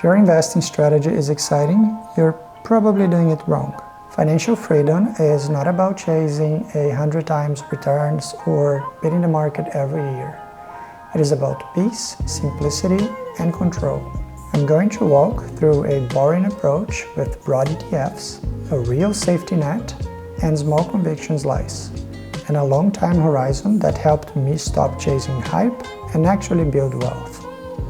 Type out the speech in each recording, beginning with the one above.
If your investing strategy is exciting, you're probably doing it wrong. Financial freedom is not about chasing 100 times returns or beating the market every year. It is about peace, simplicity, and control. I'm going to walk through a boring approach with broad ETFs, a real safety net, and small conviction slice, and a long time horizon that helped me stop chasing hype and actually build wealth.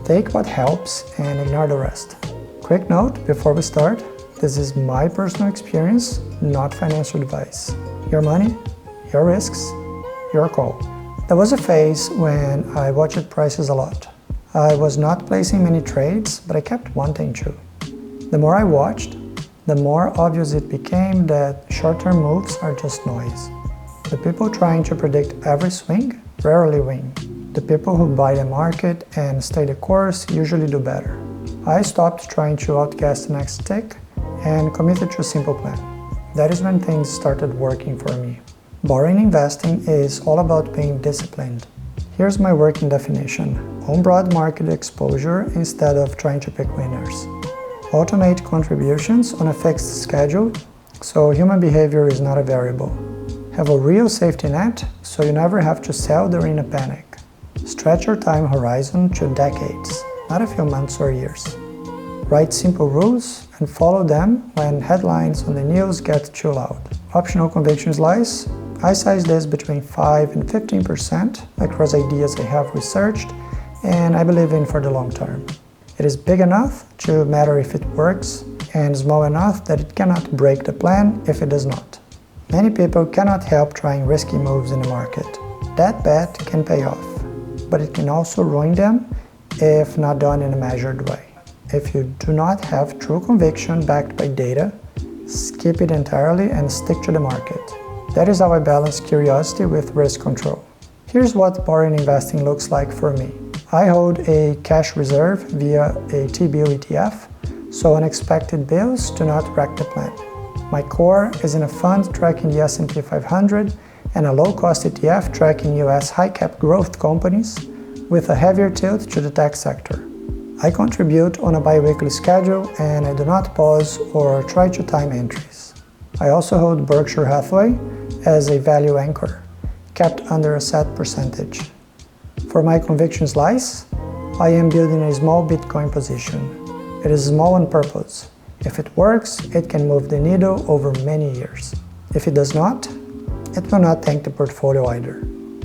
Take what helps and ignore the rest. Quick note before we start, this is my personal experience, not financial advice. Your money, your risks, your call. There was a phase when I watched prices a lot. I was not placing many trades, but I kept wanting to. The more I watched, the more obvious it became that short-term moves are just noise. The people trying to predict every swing rarely win. The people who buy the market and stay the course usually do better. I stopped trying to outguess the next tick and committed to a simple plan. That is when things started working for me. Boring investing is all about being disciplined. Here's my working definition. Own broad market exposure instead of trying to pick winners. Automate contributions on a fixed schedule, so human behavior is not a variable. Have a real safety net, so you never have to sell during a panic. Stretch your time horizon to decades, not a few months or years. Write simple rules and follow them when headlines on the news get too loud. Optional conviction slice. I size this between 5 and 15% across ideas I have researched and I believe in for the long term. It is big enough to matter if it works and small enough that it cannot break the plan if it does not. Many people cannot help trying risky moves in the market. That bet can pay off, but it can also ruin them if not done in a measured way. If you do not have true conviction backed by data, skip it entirely and stick to the market. That is how I balance curiosity with risk control. Here's what boring investing looks like for me. I hold a cash reserve via a T-bill ETF, so unexpected bills do not wreck the plan. My core is in a fund tracking the S&P 500 and a low-cost ETF tracking US high-cap growth companies with a heavier tilt to the tech sector. I contribute on a bi-weekly schedule and I do not pause or try to time entries. I also hold Berkshire Hathaway as a value anchor, kept under a set percentage. For my conviction slice, I am building a small Bitcoin position. It is small on purpose. If it works, it can move the needle over many years. If it does not, it will not tank the portfolio either.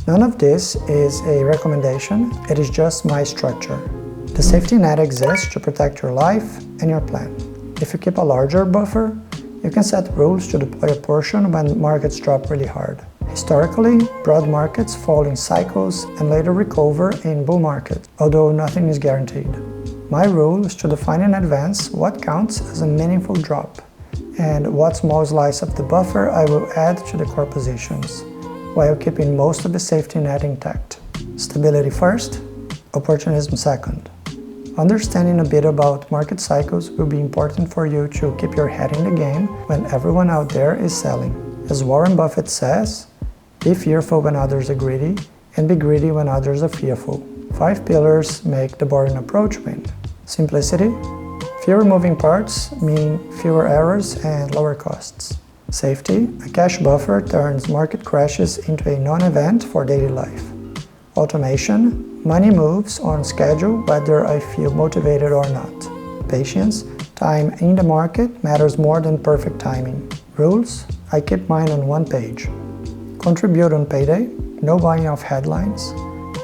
None of this is a recommendation, it is just my structure. The safety net exists to protect your life and your plan. If you keep a larger buffer, you can set rules to deploy a portion when markets drop really hard. Historically, broad markets fall in cycles and later recover in bull markets, although nothing is guaranteed. My rule is to define in advance what counts as a meaningful drop and what small slice of the buffer I will add to the core positions, while keeping most of the safety net intact. Stability first, opportunism second. Understanding a bit about market cycles will be important for you to keep your head in the game when everyone out there is selling. As Warren Buffett says, be fearful when others are greedy, and be greedy when others are fearful. 5 pillars make the boring approach win. Simplicity. Fewer moving parts mean fewer errors and lower costs. Safety. A cash buffer turns market crashes into a non-event for daily life. Automation. Money moves on schedule whether I feel motivated or not. Patience. Time in the market matters more than perfect timing. Rules. I keep mine on one page. Contribute on payday. No buying off headlines.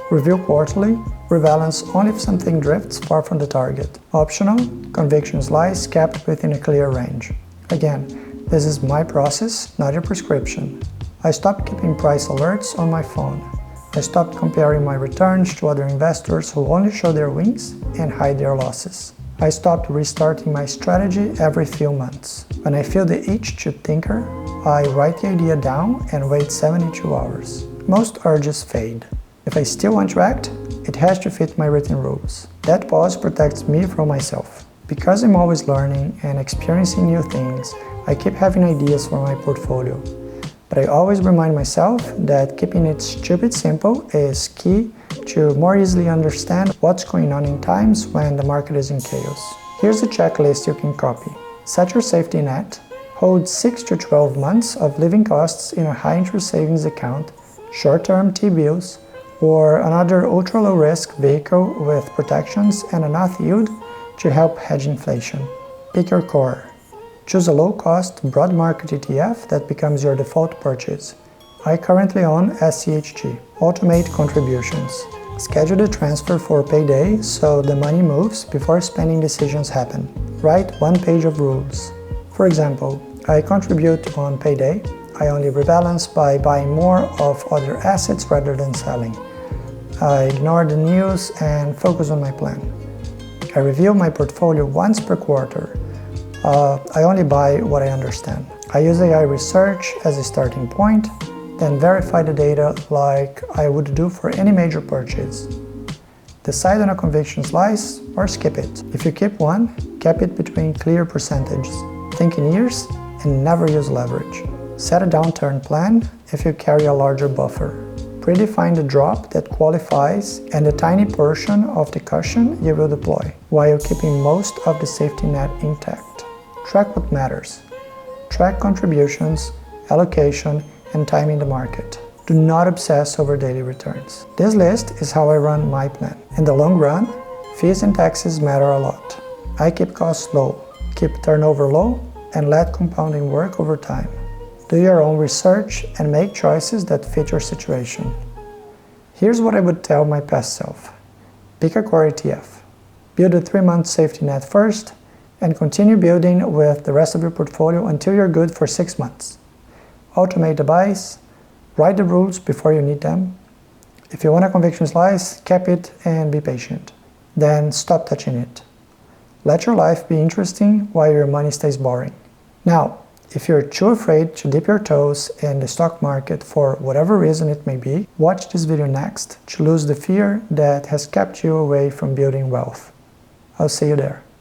Review quarterly. Rebalance only if something drifts far from the target. Optional. Conviction slice kept within a clear range. Again, this is my process, not your prescription. I stopped keeping price alerts on my phone. I stopped comparing my returns to other investors who only show their wins and hide their losses. I stopped restarting my strategy every few months. When I feel the itch to tinker, I write the idea down and wait 72 hours. Most urges fade. If I still want to act, it has to fit my written rules. That pause protects me from myself. Because I'm always learning and experiencing new things, I keep having ideas for my portfolio. But I always remind myself that keeping it stupid simple is key to more easily understand what's going on in times when the market is in chaos. Here's a checklist you can copy. Set your safety net. Hold 6 to 12 months of living costs in a high-interest savings account, short-term T-bills, or another ultra-low-risk vehicle with protections and enough yield to help hedge inflation. Pick your core. Choose a low-cost, broad-market ETF that becomes your default purchase. I currently own SCHG. Automate contributions. Schedule the transfer for payday so the money moves before spending decisions happen. Write one page of rules. For example, I contribute on payday. I only rebalance by buying more of other assets rather than selling. I ignore the news and focus on my plan. I review my portfolio once per quarter. I only buy what I understand. I use AI research as a starting point, then verify the data like I would do for any major purchase. Decide on a conviction slice or skip it. If you keep one, cap it between clear percentages. Think in years and never use leverage. Set a downturn plan if you carry a larger buffer. Predefine the drop that qualifies and the tiny portion of the cushion you will deploy, while keeping most of the safety net intact. Track what matters. Track contributions, allocation, and time in the market. Do not obsess over daily returns. This list is how I run my plan. In the long run, fees and taxes matter a lot. I keep costs low, keep turnover low, and let compounding work over time. Do your own research and make choices that fit your situation. Here's what I would tell my past self. Pick a core ETF. Build a 3-month safety net first, and continue building with the rest of your portfolio until you're good for 6 months. Automate the buys, write the rules before you need them. If you want a conviction slice, cap it and be patient. Then stop touching it. Let your life be interesting while your money stays boring. Now, if you're too afraid to dip your toes in the stock market for whatever reason it may be, watch this video next to lose the fear that has kept you away from building wealth. I'll see you there.